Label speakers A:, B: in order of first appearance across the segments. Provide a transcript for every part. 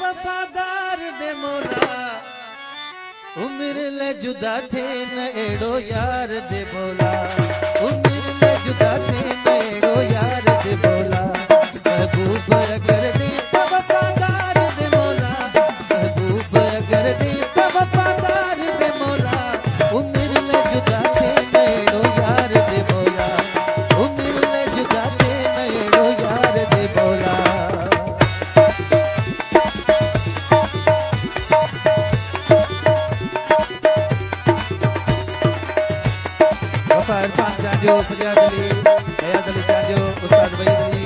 A: वफादार दे मौला उम्र ले जुदा थे न एड़ो यार दे मौला उम्र ले जुदा थे न एड़ो यार दे मौला महबूब अगर दे तो वफादार दे मौला महबूब अगर दे तो वफादार दे मौला उम्र ले जुदा थे न एड़ो यार दे मौला उम्र ले जुदा थे न एड़ो यार दे मौला इरफान चांजो, फरियाद अली, हयात अली चांजो, उस्ताद वहीद अली,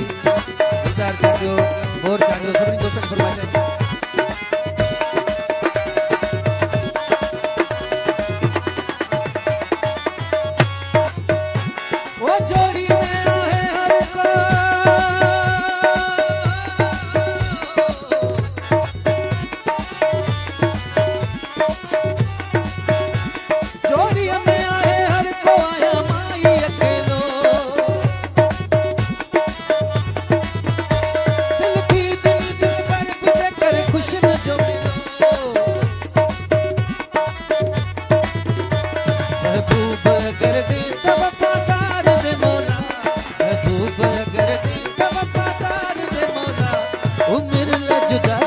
A: निसार चांजो, बोर चांजो, सभी दोस्तों फरमाइश वो जोड़ी में आहे हर को जोड़ी में आहे हर को आया माई अकेलो दिल की दिल पर गुजर कर खुश न जो मिलो महबूब अगर दे तो वफादार दे मौला महबूब अगर दे तो वफादार दे मौला उम्र ले जुदा